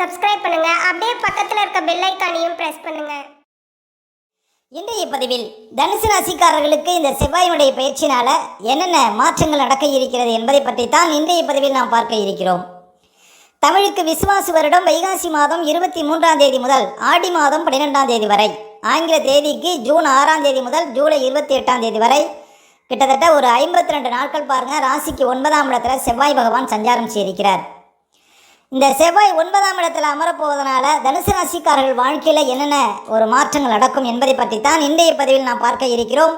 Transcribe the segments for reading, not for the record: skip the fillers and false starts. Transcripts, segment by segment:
Subscribe பண்ணுங்க. அப்படியே பக்கத்துல இருக்க பெல் ஐகானையும் பிரஸ் பண்ணுங்க. இன்றைய பதிவில் தனுசு ராசிக்காரர்களுக்கு இந்த செவ்வாயினுடைய பயிற்சினால என்னென்ன மாற்றங்கள் நடக்க இருக்கிறது என்பதை பற்றி தான் இன்றைய பதிவில் நாம் பார்க்க இருக்கிறோம். தமிழுக்கு விசுவாசு வருடம் வைகாசி மாதம் 23ஆம் தேதி முதல் ஆடி மாதம் 12ஆம் தேதி வரை, ஆங்கில தேதிக்கு ஜூன் 6ஆம் தேதி முதல் ஜூலை 28ஆம் தேதி வரை கிட்டத்தட்ட ஒரு 52 நாட்கள் பாருங்கள். ராசிக்கு 9ஆம் இடத்துல செவ்வாய் பகவான் சஞ்சாரம் செய்திருக்கிறார். இந்த செவ்வாய் 9ஆம் இடத்துல அமரப்போவதனால தனுசு ராசிக்காரர்கள் வாழ்க்கையில் என்னென்ன ஒரு மாற்றங்கள் நடக்கும் என்பதை பற்றி தான் இன்றைய பதிவில் நாம் பார்க்க இருக்கிறோம்.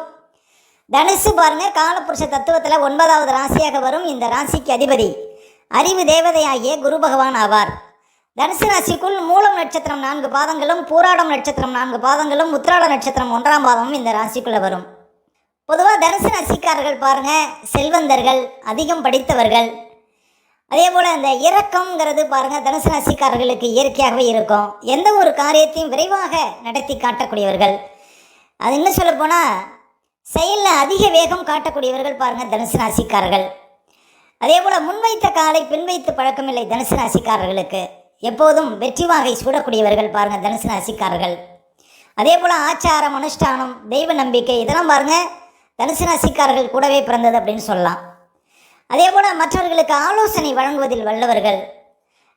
தனுசு பாருங்கள், காலப்புருஷ தத்துவத்தில் 9வது ராசியாக வரும். இந்த ராசிக்கு அதிபதி அறிவு தேவதையாகிய குரு பகவான் ஆவார். தனுசு ராசிக்குள் மூலம் நட்சத்திரம் 4 பாதங்களும், பூராடம் நட்சத்திரம் 4 பாதங்களும், உத்திராட நட்சத்திரம் 1ஆம் பாதமும் இந்த ராசிக்குள்ளே வரும். பொதுவாக தனுசு ராசிக்காரர்கள் பாருங்கள், செல்வந்தர்கள், அதிகம் படித்தவர்கள், அதே போல் இந்த இரக்கங்கிறது பாருங்கள் தனுசு ராசிக்காரர்களுக்கு இயற்கையாகவே இருக்கும். எந்த ஒரு காரியத்தையும் விரைவாக நடத்தி காட்டக்கூடியவர்கள். அது இன்னும் சொல்லப்போனால் செயலில் அதிக வேகம் காட்டக்கூடியவர்கள் பாருங்கள் தனுசு ராசிக்காரர்கள். அதே போல் முன்வைத்த காலை பின்வைத்து பழக்கமில்லை தனுசு ராசிக்காரர்களுக்கு. எப்போதும் வெற்றி வாகை சூடக்கூடியவர்கள் பாருங்கள் தனுசு ராசிக்காரர்கள். அதே போல் ஆச்சாரம், அனுஷ்டானம், தெய்வ நம்பிக்கை இதெல்லாம் பாருங்கள் தனுசு ராசிக்காரர்கள் கூடவே பிறந்தது அப்படின்னு சொல்லலாம். அதே போல் மற்றவர்களுக்கு ஆலோசனை வழங்குவதில் வல்லவர்கள்,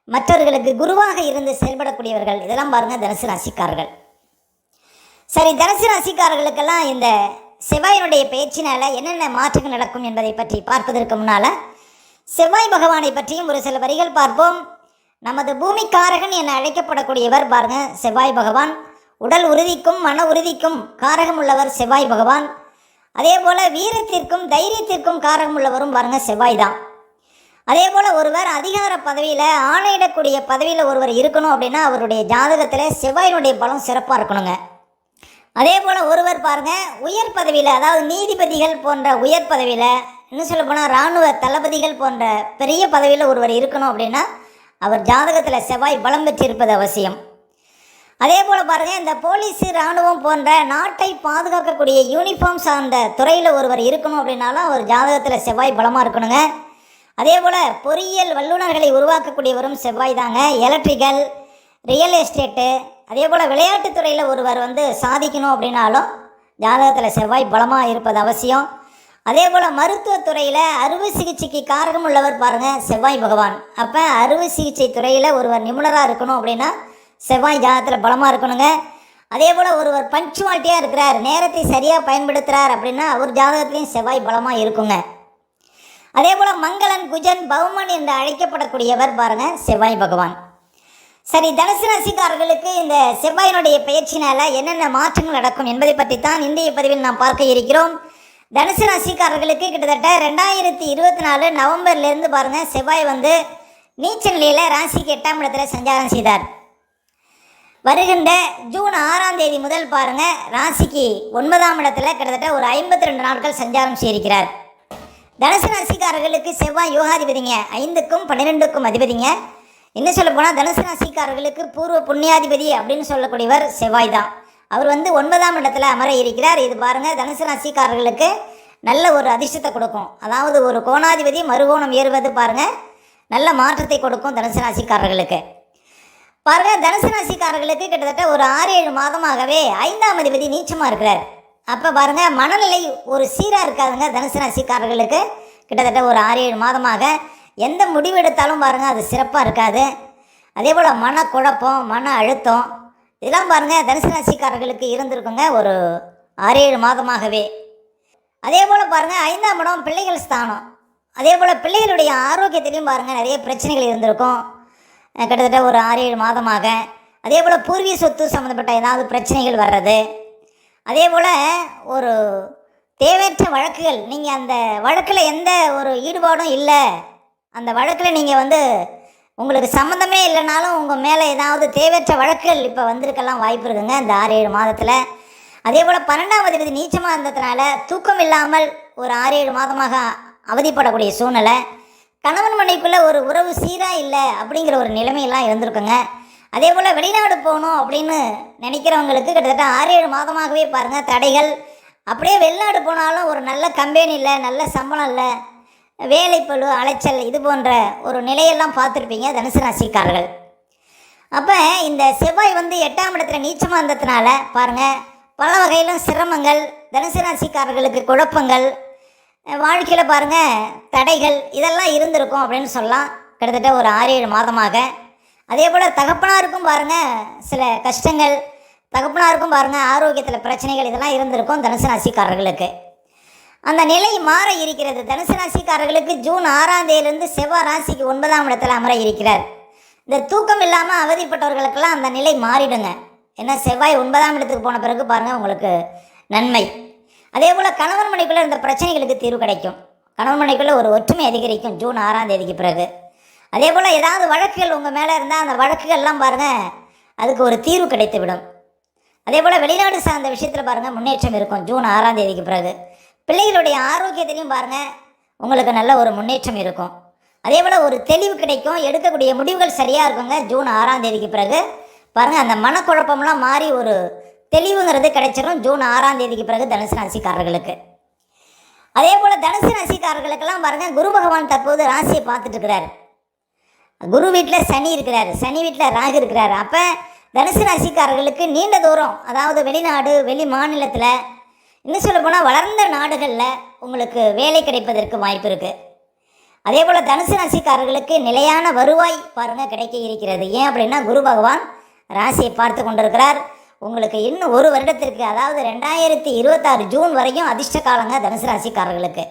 மற்றவர்களுக்கு குருவாக இருந்து செயல்படக்கூடியவர்கள், இதெல்லாம் பாருங்கள் தனுசு ராசிக்காரர்கள். சரி, தனுசு ராசிக்காரர்களுக்கெல்லாம் இந்த செவ்வாயினுடைய பயிற்சினால் என்னென்ன மாற்றங்கள் நடக்கும் என்பதை பற்றி பார்ப்பதற்கு முன்னால் செவ்வாய் பகவானை பற்றியும் ஒரு சில வரிகள் பார்ப்போம். நமது பூமிக்காரகன் என அழைக்கப்படக்கூடியவர் பாருங்கள் செவ்வாய் பகவான். உடல் உறுதிக்கும் மன உறுதிக்கும் காரகம் உள்ளவர் செவ்வாய் பகவான். அதே போல் வீரத்திற்கும் தைரியத்திற்கும் காரகம் உள்ளவரும் பாருங்கள் செவ்வாய் தான். அதே போல் ஒருவர் அதிகார பதவியில், ஆணையிடக்கூடிய பதவியில் ஒருவர் இருக்கணும் அப்படின்னா அவருடைய ஜாதகத்தில் செவ்வாயினுடைய பலம் சிறப்பாக இருக்கணுங்க. அதே போல் ஒருவர் பாருங்கள் உயர் பதவியில், அதாவது நீதிபதிகள் போன்ற உயர் பதவியில், இன்னும் சொல்ல போனால் இராணுவ தளபதிகள் போன்ற பெரிய பதவியில் ஒருவர் இருக்கணும் அப்படின்னா அவர் ஜாதகத்தில் செவ்வாய் பலம் பெற்றிருப்பது அவசியம். அதே போல் பாருங்கள், இந்த போலீஸு, இராணுவம் போன்ற நாட்டை பாதுகாக்கக்கூடிய யூனிஃபார்ம் சார்ந்த துறையில் ஒருவர் இருக்கணும் அப்படின்னாலும் அவர் ஜாதகத்தில் செவ்வாய் பலமாக இருக்கணுங்க. அதே போல் பொறியியல் வல்லுநர்களை உருவாக்கக்கூடியவரும் செவ்வாய் தாங்க. எலக்ட்ரிக்கல், ரியல் எஸ்டேட்டு, அதே போல் விளையாட்டுத்துறையில் ஒருவர் சாதிக்கணும் அப்படின்னாலும் ஜாதகத்தில் செவ்வாய் பலமாக இருப்பது அவசியம். அதே போல் மருத்துவத்துறையில் அறுவை சிகிச்சைக்கு காரகம் உள்ளவர் பாருங்கள் செவ்வாய் பகவான். அப்போ அறுவை சிகிச்சை துறையில் ஒருவர் நிபுணராக இருக்கணும் அப்படின்னா செவ்வாய் ஜாதகத்தில் பலமாக இருக்கணுங்க. அதே போல் ஒருவர் பங்க்சுவாலிட்டியாக இருக்கிறார், நேரத்தை சரியாக பயன்படுத்துகிறார் அப்படின்னா அவர் ஜாதகத்துலேயும் செவ்வாய் பலமாக இருக்குங்க. அதே போல் மங்களன், குஜன், பௌமன் என்று அழைக்கப்படக்கூடியவர் பாருங்கள் செவ்வாய் பகவான். சரி, தனுசு ராசிக்காரர்களுக்கு இந்த செவ்வாயினுடைய பயிற்சினால் என்னென்ன மாற்றங்கள் நடக்கும் என்பதை பற்றி தான் இன்றைய பதிவில் நாம் பார்க்க இருக்கிறோம். தனுசு ராசிக்காரர்களுக்கு கிட்டத்தட்ட 2024 நவம்பர்லேருந்து பாருங்கள் செவ்வாய் நீச்ச நிலையில் ராசிக்கு 8ஆம் இடத்துல சஞ்சாரம் செய்தார். வருகின்ற ஜூன் 6ஆம் தேதி முதல் பாருங்கள் ராசிக்கு 9ஆம் இடத்துல கிட்டத்தட்ட ஒரு 52 நாட்கள் சஞ்சாரம் செய்திருக்கிறார். தனுசு ராசிக்காரர்களுக்கு செவ்வாய் யோகாதிபதிங்க, 5க்கும் 12க்கும் அதிபதிங்க. என்ன சொல்ல போனால் தனுசு ராசிக்காரர்களுக்கு பூர்வ புண்ணியாதிபதி அப்படின்னு சொல்லக்கூடியவர் செவ்வாய் தான். அவர் 9ஆம் இடத்துல அமர இருக்கிறார். இது பாருங்கள் தனுசு ராசிக்காரர்களுக்கு நல்ல ஒரு அதிர்ஷ்டத்தை கொடுக்கும். அதாவது ஒரு கோணாதிபதி மறுகோணம் ஏறுவது பாருங்கள் நல்ல மாற்றத்தை கொடுக்கும் தனுசு ராசிக்காரர்களுக்கு. பாருங்கள், தனுசு ராசிக்காரர்களுக்கு கிட்டத்தட்ட ஒரு 6-7 மாதமாகவே 5ஆம் அதிபதி நீச்சமாக இருக்கிறார். அப்போ பாருங்கள் மனநிலை ஒரு சீராக இருக்காதுங்க தனுசு ராசிக்காரர்களுக்கு. கிட்டத்தட்ட ஒரு 6-7 மாதமாக எந்த முடிவு எடுத்தாலும் பாருங்கள் அது சிறப்பாக இருக்காது. அதே போல் மனக்குழப்பம், மன அழுத்தம் இதெல்லாம் பாருங்கள் தனுசு ராசிக்காரர்களுக்கு இருந்திருக்குங்க ஒரு 6-7 மாதமாகவே. அதே போல் பாருங்கள் 5ஆம் இடம் பிள்ளைகள் ஸ்தானம். அதே போல் பிள்ளைகளுடைய ஆரோக்கியத்திலையும் பாருங்கள் நிறைய பிரச்சனைகள் இருந்திருக்கும் கிட்டத்தட்ட ஒரு 6-7 மாதமாக. அதே போல் பூர்வீக சொத்து சம்மந்தப்பட்ட ஏதாவது பிரச்சனைகள் வர்றது, அதே போல் ஒரு தேவையற்ற வழக்குகள், நீங்கள் அந்த வழக்கில் எந்த ஒரு ஈடுபாடும் இல்லை, அந்த வழக்கில் நீங்கள் உங்களுக்கு சம்மந்தமே இல்லைனாலும் உங்கள் மேலே ஏதாவது தேவையற்ற வழக்குகள் இப்போ வந்திருக்கெல்லாம் வாய்ப்பு இருக்குங்க இந்த 6-7 மாதத்தில். அதே போல் 12ஆம் அதிபதி நீச்சமாக இருந்ததுனால தூக்கம் இல்லாமல் ஒரு 6-7 மாதமாக அவதிப்படக்கூடிய சூழ்நிலை. கணவன் மனைவிக்குள்ளே ஒரு உறவு சீராக இல்லை அப்படிங்கிற ஒரு நிலைமையெல்லாம் இருந்திருக்குங்க. அதே போல் வெளிநாடு போகணும் அப்படின்னு நினைக்கிறவங்களுக்கு கிட்டத்தட்ட 6-7 மாதமாகவே பாருங்கள் தடைகள். அப்படியே வெளிநாடு போனாலும் ஒரு நல்ல கம்பெனி இல்லை, நல்ல சம்பளம் இல்லை, வேலைப்பளு, அலைச்சல், இது போன்ற ஒரு நிலையெல்லாம் பார்த்துருப்பீங்க தனுசு ராசிக்காரர்கள். அப்போ இந்த செவ்வாய் வந்து 8ஆம் இடத்துல நீச்சமாக இருந்ததுனால பாருங்கள், பல வகையிலும் சிரமங்கள், தனுசு ராசிக்காரர்களுக்கு குழப்பங்கள், வாழ்க்கையில் பாருங்கள் தடைகள் இதெல்லாம் இருந்திருக்கும் அப்படின்னு சொல்லலாம். கிட்டத்தட்ட ஒரு 6-7 மாதமாக. அதே போல் தகப்பனாருக்கும் பாருங்கள் சில கஷ்டங்கள், தகப்பனாருக்கும் பாருங்கள் ஆரோக்கியத்தில் பிரச்சனைகள் இதெல்லாம் இருந்திருக்கும் தனுசு ராசிக்காரர்களுக்கு. அந்த நிலை மாற இருக்கிறது. தனுசு ராசிக்காரர்களுக்கு ஜூன் 6ஆம் தேதியிலிருந்து செவ்வாய் ராசிக்கு 9ஆம் இடத்துல அமர இருக்கிறார். இந்த தூக்கம் இல்லாமல் அவதிப்பட்டவர்களுக்கெல்லாம் அந்த நிலை மாறிடுங்க. ஏன்னா செவ்வாய் 9ஆம் இடத்துக்கு போன பிறகு பாருங்கள் உங்களுக்கு நன்மை. அதே போல் கணவன் மனைக்குள்ளே இருந்த பிரச்சனைகளுக்கு தீர்வு கிடைக்கும். கணவன் மனைக்குள்ளே ஒரு ஒற்றுமை அதிகரிக்கும் ஜூன் 6ஆம் தேதிக்கு பிறகு. அதே போல் ஏதாவது வழக்குகள் உங்கள் மேலே இருந்தால் அந்த வழக்குகள்லாம் பாருங்கள் அதுக்கு ஒரு தீர்வு கிடைத்துவிடும். அதே போல் வெளிநாடு சார்ந்த விஷயத்தில் பாருங்கள் முன்னேற்றம் இருக்கும் ஜூன் 6ஆம் தேதிக்கு பிறகு. பிள்ளைகளுடைய ஆரோக்கியத்திலையும் பாருங்கள் உங்களுக்கு நல்ல ஒரு முன்னேற்றம் இருக்கும். அதே போல் ஒரு தெளிவு கிடைக்கும், எடுக்கக்கூடிய முடிவுகள் சரியாக இருக்குங்க ஜூன் 6ஆம் தேதிக்கு பிறகு. பாருங்கள் அந்த மனக்குழப்பம்லாம் மாறி ஒரு தெளிவுங்கிறது கிடைச்சிடும் ஜூன் 6ஆம் தேதிக்கு பிறகு தனுசு ராசிக்காரர்களுக்கு. அதே போல் தனுசு ராசிக்காரர்களுக்கெல்லாம் பாருங்கள் குரு பகவான் தற்போது ராசியை பார்த்துட்டு இருக்கிறார். குரு வீட்டில் சனி இருக்கிறார், சனி வீட்டில் ராகு இருக்கிறார். அப்போ தனுசு ராசிக்காரர்களுக்கு நீண்ட தூரம், அதாவது வெளிநாடு, வெளி மாநிலத்தில், இன்னும் சொல்ல போனால் வளர்ந்த நாடுகளில் உங்களுக்கு வேலை கிடைப்பதற்கு வாய்ப்பு இருக்குது. அதே போல் தனுசு ராசிக்காரர்களுக்கு நிலையான வருவாய் பாருங்கள் கிடைக்க இருக்கிறது. ஏன் அப்படின்னா குரு பகவான் ராசியை பார்த்து கொண்டிருக்கிறார். உங்களுக்கு இன்னும் ஒரு வருடத்திற்கு, அதாவது 2026 ஜூன் வரையும் அதிர்ஷ்ட காலங்க தனுசு ராசிக்காரர்களுக்கு.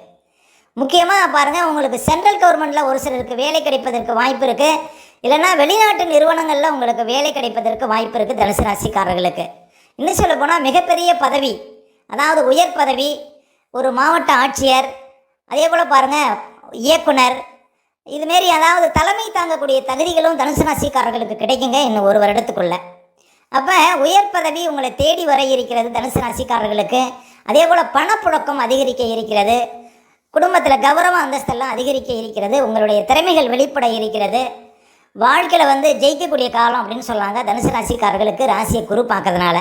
முக்கியமாக பாருங்கள் உங்களுக்கு சென்ட்ரல் கவர்மெண்ட்டில் ஒரு சிலருக்கு வேலை கிடைப்பதற்கு வாய்ப்பு இருக்குது. இல்லைனா வெளிநாட்டு நிறுவனங்களில் உங்களுக்கு வேலை கிடைப்பதற்கு வாய்ப்பு இருக்குது தனுசு ராசிக்காரர்களுக்கு. இன்னும் சொல்ல போனால் மிகப்பெரிய பதவி, அதாவது உயர் பதவி, ஒரு மாவட்ட ஆட்சியர், அதே போல் பாருங்கள் இயக்குனர், இதுமாரி அதாவது தலைமை தாங்கக்கூடிய தகுதிகளும் தனுசு ராசிக்காரர்களுக்கு கிடைக்குங்க இன்னும் ஒரு வருடத்துக்குள்ளே. அப்போ உயர் பதவி உங்களை தேடி வர இருக்கிறது தனுசு ராசிக்காரர்களுக்கு. அதே போல் பணப்புழக்கம் அதிகரிக்க இருக்கிறது. குடும்பத்தில் கௌரவ அந்தஸ்தெல்லாம் அதிகரிக்க இருக்கிறது. உங்களுடைய திறமைகள் வெளிப்பட இருக்கிறது. வாழ்க்கையில் வந்து ஜெயிக்கக்கூடிய காலம் அப்படின்னு சொல்லாங்க தனுசு ராசிக்காரர்களுக்கு ராசியை குரு பார்க்கறதுனால.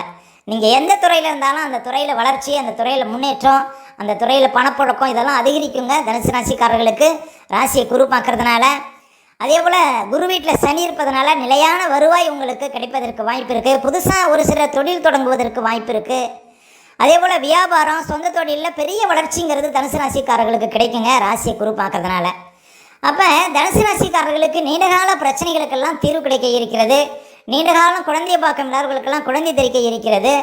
நீங்கள் எந்த துறையில் இருந்தாலும் அந்த துறையில் வளர்ச்சி, அந்த துறையில் முன்னேற்றம், அந்த துறையில் பணப்புழக்கம் இதெல்லாம் அதிகரிக்குங்க தனுசு ராசிக்காரர்களுக்கு ராசியை குரு பார்க்கறதுனால. அதே போல் குரு வீட்டில் சனி இருப்பதனால நிலையான வருவாய் உங்களுக்கு கிடைப்பதற்கு வாய்ப்பு இருக்குது. புதுசாக ஒரு சில தொழில் தொடங்குவதற்கு வாய்ப்பு இருக்குது. அதே போல் வியாபாரம், சொந்த தொழிலில் பெரிய வளர்ச்சிங்கிறது தனுசு ராசிக்காரர்களுக்கு கிடைக்குங்க ராசியை குரு பார்க்கறதுனால. அப்போ தனுசு ராசிக்காரர்களுக்கு நீண்டகால பிரச்சனைகளுக்கெல்லாம் தீர்வு கிடைக்க இருக்கிறது. நீண்டகாலம் குழந்தைய பார்க்க முடியாதவர்களுக்கெல்லாம் குழந்தை தெரிக்க இருக்கிறது.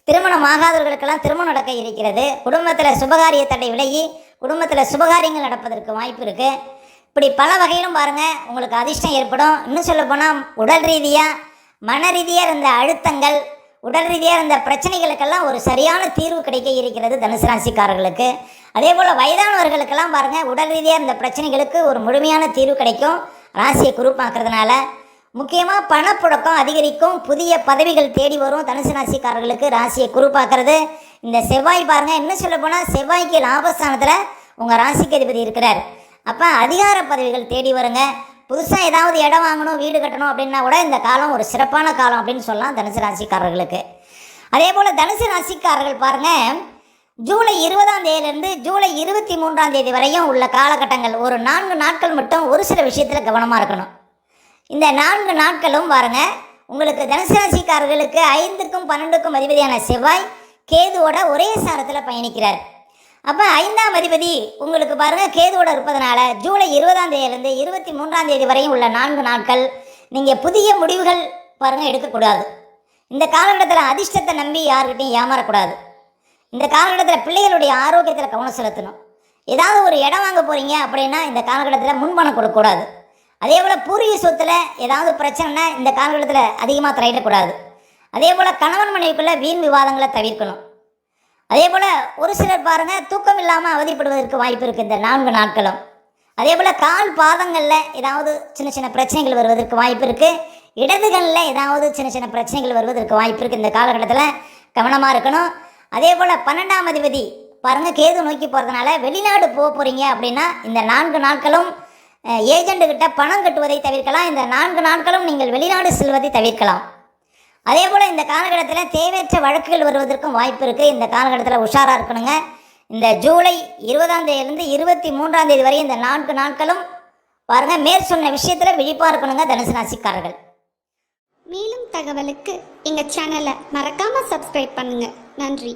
திருமணம் ஆகாதவர்களுக்கெல்லாம் திருமணம் நடக்க இருக்கிறது. குடும்பத்தில் சுபகாரிய தடை விலகி குடும்பத்தில் சுபகாரியங்கள் நடப்பதற்கு வாய்ப்பு இருக்குது. இப்படி பல வகையிலும் பாருங்கள் உங்களுக்கு அதிர்ஷ்டம் ஏற்படும். இன்னும் சொல்ல போனால் உடல் ரீதியாக, மன ரீதியாக இருந்த அழுத்தங்கள், உடல் ரீதியாக இருந்த பிரச்சனைகளுக்கெல்லாம் ஒரு சரியான தீர்வு கிடைக்க இருக்கிறது தனுசு ராசிக்காரர்களுக்கு. அதே போல் வயதானவர்களுக்கெல்லாம் பாருங்கள் உடல் ரீதியாக இருந்த பிரச்சனைகளுக்கு ஒரு முழுமையான தீர்வு கிடைக்கும் ராசியை குரு பார்க்கறதுனால. முக்கியமாக பணப்புழக்கம் அதிகரிக்கும். புதிய பதவிகள் தேடி வரும் தனுசு ராசிக்காரர்களுக்கு ராசியை குரு பார்க்கறது. இந்த செவ்வாய் பாருங்கள், இன்னும் சொல்ல போனால் செவ்வாய்க்கு லாபஸ்தானத்தில் உங்கள் ராசிக்கு அதிபதி இருக்கிறார். அப்போ அதிகார பதவிகள் தேடி வருங்க. புதுசாக ஏதாவது இடம் வாங்கணும், வீடு கட்டணும் அப்படின்னா கூட இந்த காலம் ஒரு சிறப்பான காலம் அப்படின்னு சொல்லலாம் தனுசு ராசிக்காரர்களுக்கு. அதே போல் தனுசு ராசிக்காரர்கள் பாருங்கள் ஜூலை 20ஆம் தேதியிலேருந்து ஜூலை 23ஆம் தேதி வரையும் உள்ள காலகட்டங்கள் ஒரு 4 நாட்கள் மட்டும் ஒரு சில விஷயத்தில் கவனமாக இருக்கணும். இந்த 4 நாட்களும் பாருங்கள் உங்களுக்கு தனுசு ராசிக்காரர்களுக்கு 5க்கும் 12க்கும் அதிபதியான செவ்வாய் கேதுவோட ஒரே சாரத்தில் பயணிக்கிறார். அப்போ 5ஆம் அதிபதி உங்களுக்கு பாருங்கள் கேதுவோட இருப்பதனால ஜூலை 20ஆம் தேதியிலேருந்து 23ஆம் தேதி வரையும் உள்ள 4 நாட்கள் நீங்கள் புதிய முடிவுகள் பாருங்கள் எடுக்கக்கூடாது. இந்த காலகட்டத்தில் அதிர்ஷ்டத்தை நம்பி யாருக்கிட்டையும் ஏமாறக்கூடாது. இந்த காலகட்டத்தில் பிள்ளைகளுடைய ஆரோக்கியத்தில் கவனம் செலுத்தணும். ஏதாவது ஒரு இடம் வாங்க போகிறீங்க அப்படின்னா இந்த காலகட்டத்தில் முன்பணம் கொடுக்கக்கூடாது. அதே போல் பூர்வீக சொத்தில் ஏதாவது பிரச்சனைனா இந்த காலகட்டத்தில் அதிகமாக தலையிடக்கூடாது. அதே போல் கணவன் மனைவிக்குள்ளே வீண் விவாதங்களை தவிர்க்கணும். அதே போல் ஒரு சிலர் பாருங்கள் தூக்கம் இல்லாமல் அவதிப்படுவதற்கு வாய்ப்பு இருக்குது இந்த 4 நாட்களும். அதே போல் கால் பாதங்களில் ஏதாவது சின்ன சின்ன பிரச்சனைகள் வருவதற்கு வாய்ப்பு இருக்குது. இடதுகளில் ஏதாவது சின்ன சின்ன பிரச்சனைகள் வருவதற்கு வாய்ப்பு இருக்குது. இந்த காலகட்டத்தில் கவனமாக இருக்கணும். அதே போல் 12ஆம் அதிபதி பாருங்கள் கேது நோக்கி போகிறதுனால வெளிநாடு போக போகிறீங்க அப்படின்னா இந்த 4 நாட்களும் ஏஜெண்ட்டுக்கிட்ட பணம் கட்டுவதை தவிர்க்கலாம். இந்த 4 நாட்களும் நீங்கள் வெளிநாடு செல்வதை தவிர்க்கலாம். அதே போல் இந்த காலகட்டத்தில் தேவையற்ற வழக்குகள் வருவதற்கும் வாய்ப்பு இருக்குது. இந்த காலகட்டத்தில் உஷாராக இருக்கணுங்க. இந்த ஜூலை 20ஆம் தேதியிலிருந்து 23ஆம் தேதி வரை இந்த 4 நாட்களும் பாருங்கள் மேற் சொன்ன விஷயத்தில் விழிப்பாக இருக்கணுங்க தனுசு ராசிக்காரர்கள். மேலும் தகவலுக்கு எங்கள் சேனலை மறக்காமல் சப்ஸ்கிரைப் பண்ணுங்கள். நன்றி.